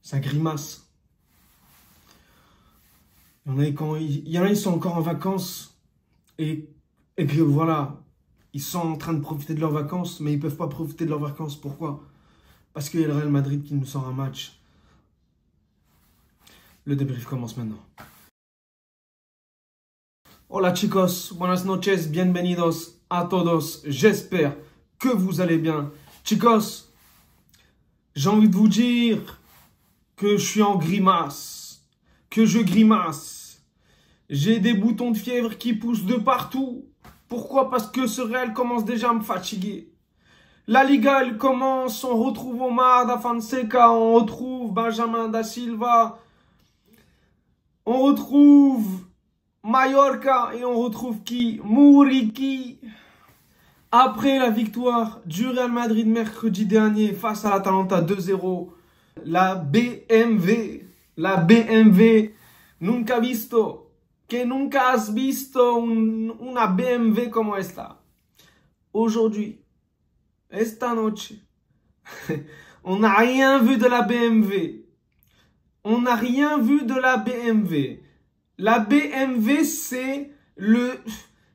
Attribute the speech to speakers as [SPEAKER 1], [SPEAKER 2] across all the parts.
[SPEAKER 1] Ça grimace. Il y en a, ils sont encore en vacances. Et que voilà, ils sont en train de profiter de leurs vacances, mais ils ne peuvent pas profiter de leurs vacances. Pourquoi? Parce qu'il y a le Real Madrid qui nous sort un match. Le débrief commence maintenant. Hola chicos, buenas noches, bienvenidos a todos. J'espère que vous allez bien. Chicos, j'ai envie de vous dire que je suis en grimace, que je grimace. J'ai des boutons de fièvre qui poussent de partout. Pourquoi? Parce que ce Real commence déjà à me fatiguer. La Liga, elle commence, on retrouve Omar da Fonseca, on retrouve Benjamin da Silva, on retrouve Mallorca et on retrouve qui? Muriqi. Après la victoire du Real Madrid mercredi dernier face à l'Atalanta 2-0, la BMW, nunca visto, que nunca has visto una BMW como esta. Aujourd'hui, esta noche, on n'a rien vu de la BMW. On n'a rien vu de la BMW. La BMW, c'est le...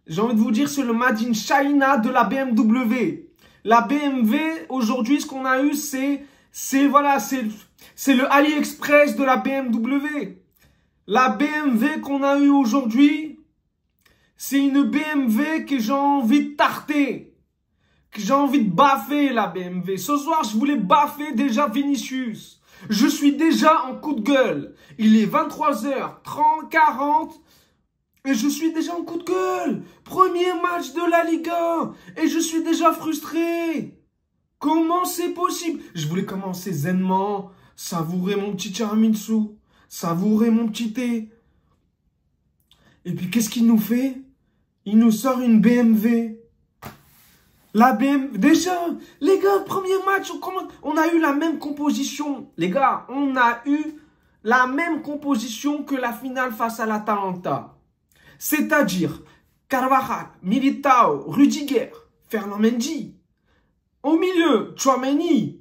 [SPEAKER 1] J'ai envie de vous dire, c'est le Made in China de la BMW. La BMW, aujourd'hui, ce qu'on a eu, c'est le AliExpress de la BMW. La BMW qu'on a eu aujourd'hui, c'est une BMW que j'ai envie de tarter. Que j'ai envie de baffer, la BMW. Ce soir, je voulais baffer déjà Vinicius. Je suis déjà en coup de gueule. Il est 23h30, 40. Et je suis déjà en coup de gueule. Premier match de la Liga. Et je suis déjà frustré. Comment c'est possible? Je voulais commencer zenement. Savourer mon petit tiramisu. Savourer mon petit thé. Et puis qu'est-ce qu'il nous fait? Il nous sort une BMW. La BMW, déjà, les gars, premier match, on a eu la même composition. Les gars, on a eu la même composition que la finale face à l'Atalanta. C'est-à-dire, Carvajal, Militao, Rudiger, Ferland Mendy. Au milieu, Tchouaméni,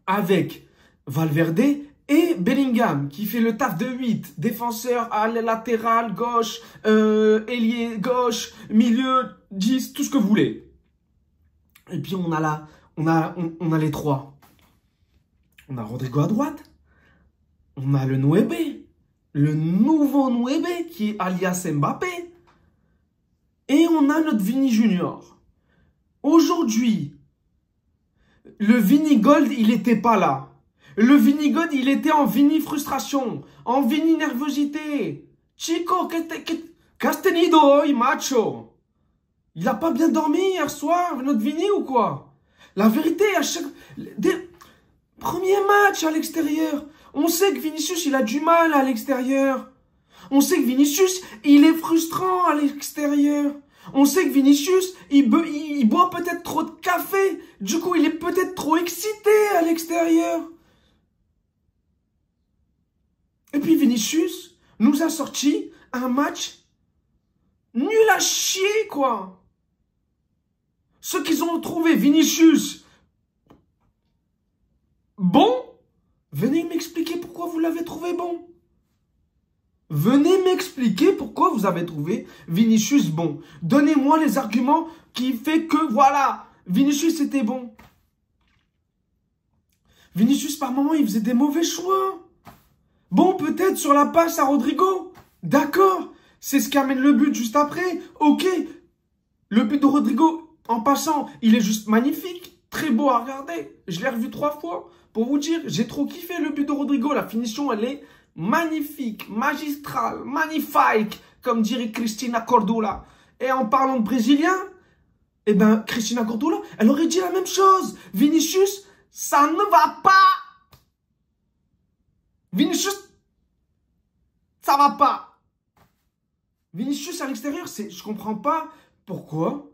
[SPEAKER 1] avec Valverde et Bellingham, qui fait le taf de 8. Défenseur à la latérale, gauche, ailier gauche, milieu, 10, tout ce que vous voulez. Et puis on a les trois. On a Rodrigo à droite. On a le Nueve. Le nouveau Nueve qui est alias Mbappé. Et on a notre Vini Junior. Aujourd'hui, le Vini Gold, il n'était pas là. Le Vini Gold, il était en Vini frustration. En Vini nervosité. Chico, qu'as tenido hoy, macho? Il n'a pas bien dormi hier soir, notre Vini ou quoi? La vérité, à chaque... Premier match à l'extérieur. On sait que Vinicius, il a du mal à l'extérieur. On sait que Vinicius, il est frustrant à l'extérieur. On sait que Vinicius, il boit peut-être trop de café. Du coup, il est peut-être trop excité à l'extérieur. Et puis Vinicius nous a sorti un match nul à chier, quoi. Ceux qui ont trouvé Vinicius bon, venez m'expliquer pourquoi vous l'avez trouvé bon. Venez m'expliquer pourquoi vous avez trouvé Vinicius bon. Donnez-moi les arguments qui fait que, voilà, Vinicius était bon. Vinicius, par moment, il faisait des mauvais choix. Bon, peut-être sur la passe à Rodrigo. D'accord, c'est ce qui amène le but juste après. Ok, le but de Rodrigo... En passant, il est juste magnifique, très beau à regarder. Je l'ai revu 3 fois pour vous dire, j'ai trop kiffé le but de Rodrigo. La finition, elle est magnifique, magistrale, magnifique, comme dirait Cristina Cordula. Et en parlant de Brésilien, eh ben, Cristina Cordula, elle aurait dit la même chose. Vinicius, ça ne va pas. Vinicius, ça va pas. Vinicius à l'extérieur, je comprends pas pourquoi.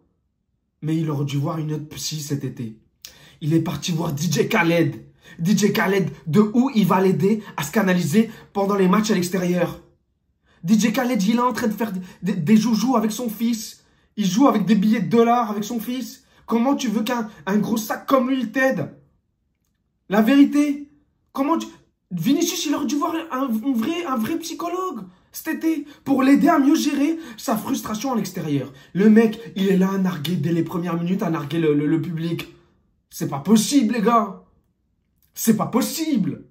[SPEAKER 1] Mais il aurait dû voir une autre psy cet été. Il est parti voir DJ Khaled. DJ Khaled, de où il va l'aider à se canaliser pendant les matchs à l'extérieur. DJ Khaled, il est en train de faire des joujoux avec son fils. Il joue avec des billets de dollars avec son fils. Comment tu veux qu'un gros sac comme lui, il t'aide? La vérité, comment tu... Vinicius, il aurait dû voir un vrai psychologue cet été pour l'aider à mieux gérer sa frustration à l'extérieur. Le mec, il est là à narguer dès les premières minutes, à narguer le public. C'est pas possible, les gars. C'est pas possible.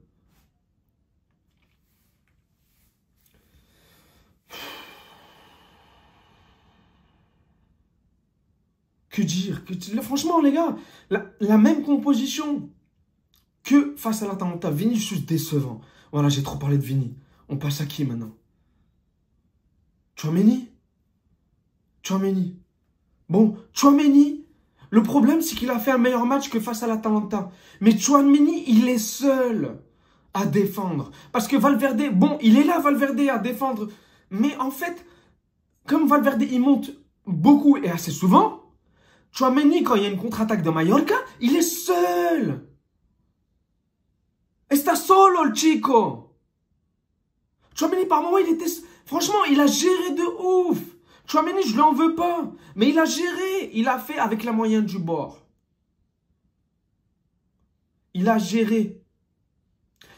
[SPEAKER 1] Que dire, franchement, les gars, la même composition que face à l'Atalanta. Vinicius décevant. Voilà, j'ai trop parlé de Vini. On passe à qui maintenant? Tchouaméni. Bon, Tchouaméni, le problème, c'est qu'il a fait un meilleur match que face à l'Atalanta. Mais Tchouaméni, il est seul à défendre. Parce que Valverde, bon, il est là, Valverde, à défendre. Mais en fait, comme Valverde, il monte beaucoup et assez souvent, Tchouaméni, quand il y a une contre-attaque de Mallorca, il est seul. Está solo, el chico. Tchouaméni, par moment, il était... Franchement, il a géré de ouf. Tchouaméni, je ne l'en veux pas. Mais il a géré. Il a fait avec la moyenne du bord. Il a géré.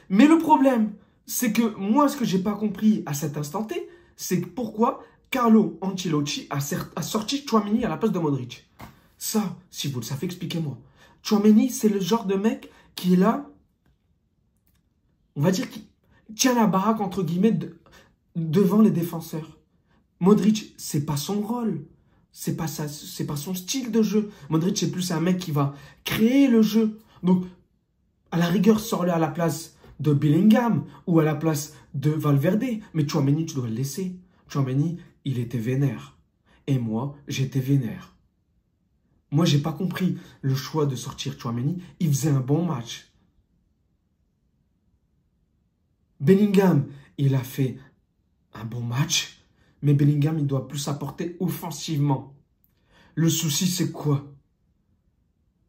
[SPEAKER 1] Mais le problème, c'est que moi, ce que j'ai pas compris à cet instant T, c'est pourquoi Carlo Ancelotti a sorti Tchouaméni à la place de Modric. Ça, si vous le savez, expliquez-moi. Tchouaméni, c'est le genre de mec qui est là, on va dire, qui tient la baraque, entre guillemets, devant les défenseurs. Modric, c'est pas son rôle. C'est pas son style de jeu. Modric, c'est plus un mec qui va créer le jeu. Donc, à la rigueur, sors-le à la place de Bellingham ou à la place de Valverde. Mais Tchouaméni, tu dois le laisser. Tchouaméni, il était vénère. Et moi, j'étais vénère. Moi, j'ai pas compris le choix de sortir Tchouaméni. Il faisait un bon match. Bellingham, il a fait un bon match. Mais Bellingham, il doit plus apporter offensivement. Le souci, c'est quoi?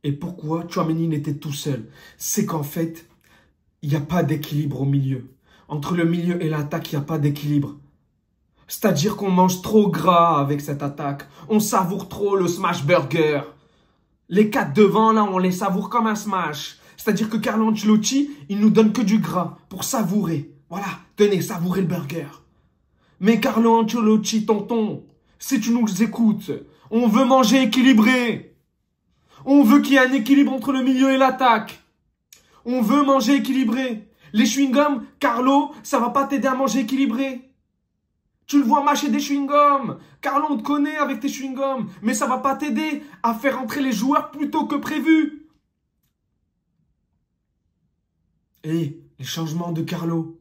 [SPEAKER 1] Et pourquoi Tchouaméni était tout seul? C'est qu'en fait, il n'y a pas d'équilibre au milieu. Entre le milieu et l'attaque, il n'y a pas d'équilibre. C'est-à-dire qu'on mange trop gras avec cette attaque. On savoure trop le smash burger. Les 4 devant, là, on les savoure comme un smash. C'est-à-dire que Carlo Ancelotti, il nous donne que du gras pour savourer. Voilà, tenez, savourez le burger. Mais Carlo Ancelotti, tonton, si tu nous écoutes, on veut manger équilibré. On veut qu'il y ait un équilibre entre le milieu et l'attaque. On veut manger équilibré. Les chewing-gums, Carlo, ça va pas t'aider à manger équilibré. Tu le vois mâcher des chewing-gums. Carlo, on te connaît avec tes chewing-gums. Mais ça va pas t'aider à faire entrer les joueurs plus tôt que prévu. Et les changements de Carlo,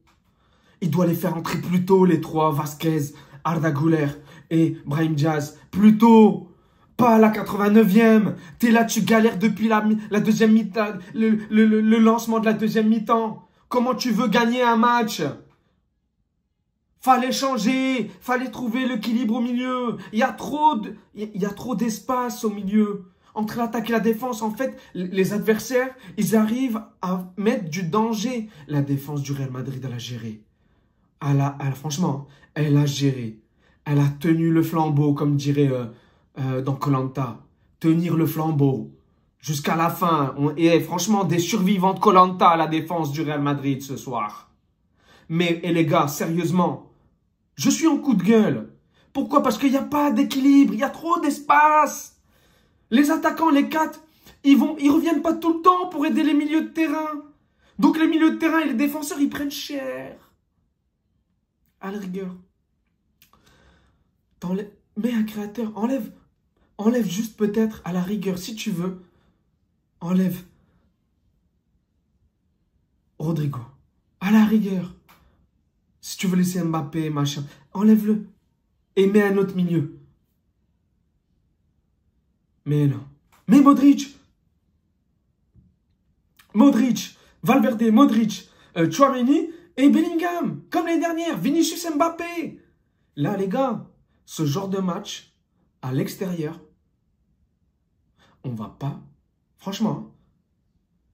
[SPEAKER 1] il doit les faire entrer plus tôt, les 3, Vasquez, Arda Güler et Brahim Diaz. Plus tôt. Pas à la 89e. T'es là, tu galères depuis la deuxième mi-temps, le lancement de la deuxième mi-temps. Comment tu veux gagner un match? Fallait changer, fallait trouver l'équilibre au milieu. Il y a trop d'espace au milieu. Entre l'attaque et la défense, en fait, les adversaires, ils arrivent à mettre du danger. La défense du Real Madrid, elle a géré. Franchement, elle a géré. Elle a tenu le flambeau, comme dirait dans Koh-Lanta. Tenir le flambeau jusqu'à la fin. Et franchement, des survivants de Koh-Lanta à la défense du Real Madrid ce soir. Mais, et les gars, sérieusement, je suis en coup de gueule. Pourquoi? Parce qu'il n'y a pas d'équilibre, il y a trop d'espace. Les attaquants, les 4, ils reviennent pas tout le temps pour aider les milieux de terrain. Donc les milieux de terrain et les défenseurs, ils prennent cher. À la rigueur. Mets un créateur, enlève juste peut-être, à la rigueur, si tu veux, enlève Rodrigo. À la rigueur. Si tu veux laisser Mbappé, machin, enlève-le. Et mets un autre milieu. Mais non. Mais Modric, Valverde, Modric, Tchouaméni et Bellingham. Comme l'année dernière, Vinicius Mbappé. Là, les gars, ce genre de match, à l'extérieur, on va pas... Franchement,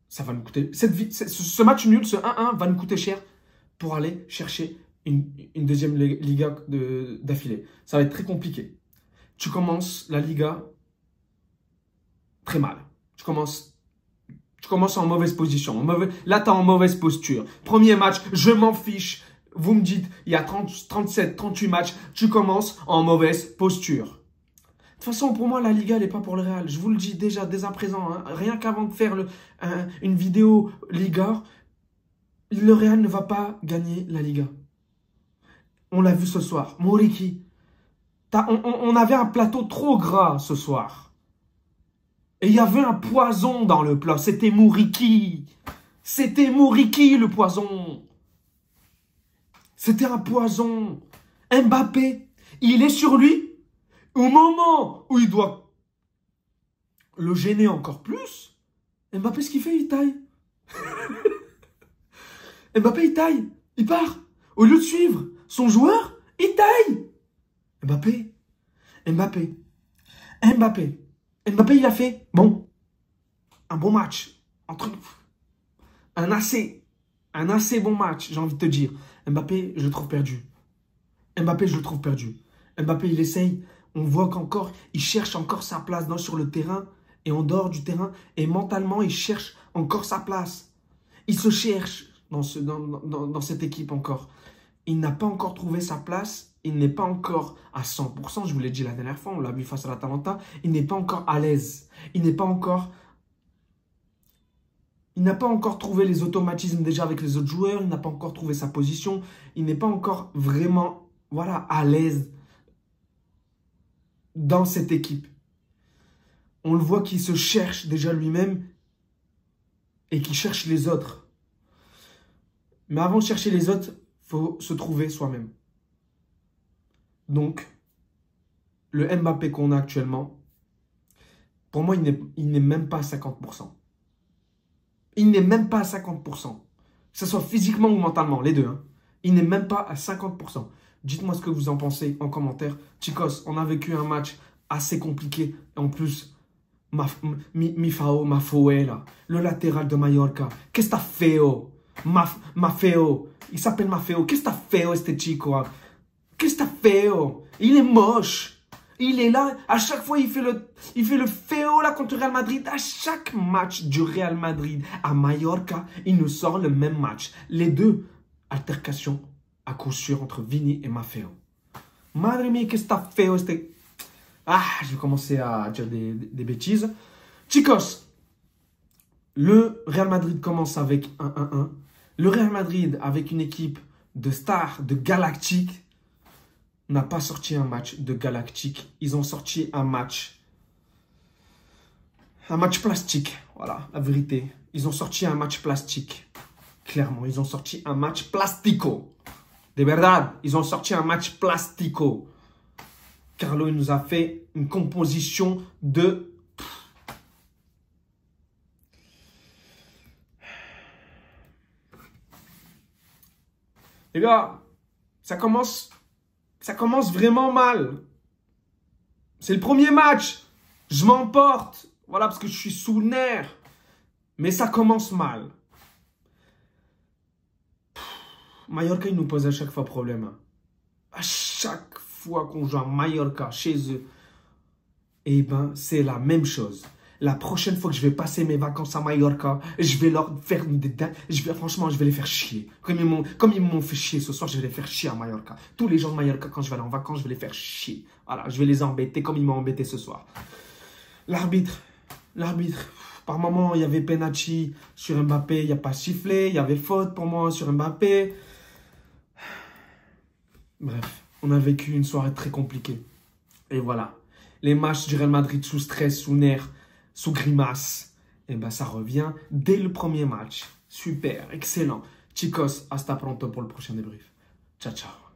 [SPEAKER 1] ça va nous coûter... Ce match nul, ce 1-1, va nous coûter cher pour aller chercher une deuxième Liga d'affilée. Ça va être très compliqué. Tu commences la Liga très mal. Tu commences Tu commences en mauvaise position. Là, tu es en mauvaise posture. Premier match, je m'en fiche. Vous me dites, il y a 37, 38 matchs. Tu commences en mauvaise posture. De toute façon, pour moi, la Liga, elle n'est pas pour le Real. Je vous le dis déjà, dès à présent. Hein, rien qu'avant de faire une vidéo Liga, le Real ne va pas gagner la Liga. On l'a vu ce soir. Muriqi. On avait un plateau trop gras ce soir. Et il y avait un poison dans le plat. C'était Muriqi. C'était Muriqi le poison. C'était un poison. Mbappé, il est sur lui. Au moment où il doit le gêner encore plus, Mbappé, ce qu'il fait, il taille. Mbappé, il taille. Il part. Au lieu de suivre son joueur, il taille. Mbappé, il a fait, bon, un bon match. Un assez bon match, j'ai envie de te dire. Mbappé, je le trouve perdu. Mbappé, il essaye. On voit qu'encore, il cherche encore sa place sur le terrain et en dehors du terrain. Et mentalement, il cherche encore sa place. Il se cherche dans cette équipe encore. Il n'a pas encore trouvé sa place. Il n'est pas encore à 100%. Je vous l'ai dit la dernière fois, on l'a vu face à l'Atalanta. Il n'est pas encore à l'aise. Il n'a pas encore trouvé les automatismes déjà avec les autres joueurs. Il n'a pas encore trouvé sa position. Il n'est pas encore vraiment à l'aise dans cette équipe. On le voit qu'il se cherche déjà lui-même et qu'il cherche les autres. Mais avant de chercher les autres, il faut se trouver soi-même. Donc, le Mbappé qu'on a actuellement, pour moi, il n'est même pas à 50%. Il n'est même pas à 50%. Que ce soit physiquement ou mentalement, les deux. Hein. Il n'est même pas à 50%. Dites-moi ce que vous en pensez en commentaire. Chicos, on a vécu un match assez compliqué. En plus, Mafoé, là, le latéral de Mallorca. Qu'est-ce que t'as fait, oh? Maffeo. Il s'appelle Maffeo. Qu'est-ce que t'as fait, oh, este chico? Hein? Qu'est-ce que t'as fait, oh? Il est moche. Il est là. À chaque fois, il fait le féo là contre Real Madrid. À chaque match du Real Madrid à Mallorca, il nous sort le même match. Les deux altercations à coup sûr entre Vini et Maffeo. Madre mia, qu'est-ce que t'as fait? Je vais commencer à dire des bêtises. Chicos, le Real Madrid commence avec un 1-1. Le Real Madrid, avec une équipe de stars, de galactiques, n'a pas sorti un match de galactique. Ils ont sorti un match plastique. Voilà, la vérité. Ils ont sorti un match plastique. Clairement, ils ont sorti un match plastico. De verdad, ils ont sorti un match plastico. Carlo, il nous a fait une composition de... Les gars, ça commence vraiment mal. C'est le premier match. Je m'emporte. Voilà, parce que je suis sous le nerf. Mais ça commence mal. Mallorca, il nous pose à chaque fois problème. Hein. À chaque fois qu'on joue à Mallorca, chez eux, eh ben, c'est la même chose. La prochaine fois que je vais passer mes vacances à Mallorca, je vais leur faire franchement, je vais les faire chier. Comme ils m'ont fait chier ce soir, je vais les faire chier à Mallorca. Tous les gens de Mallorca, quand je vais aller en vacances, je vais les faire chier. Voilà, je vais les embêter comme ils m'ont embêté ce soir. L'arbitre. Par moment, il y avait penalty sur Mbappé, il n'y a pas sifflé. Il y avait faute pour moi sur Mbappé. Bref, on a vécu une soirée très compliquée. Et voilà. Les matchs du Real Madrid sous stress, sous nerfs, sous grimace, et ben ça revient dès le premier match. Super, excellent. Chicos, hasta pronto pour le prochain débrief. Ciao, ciao.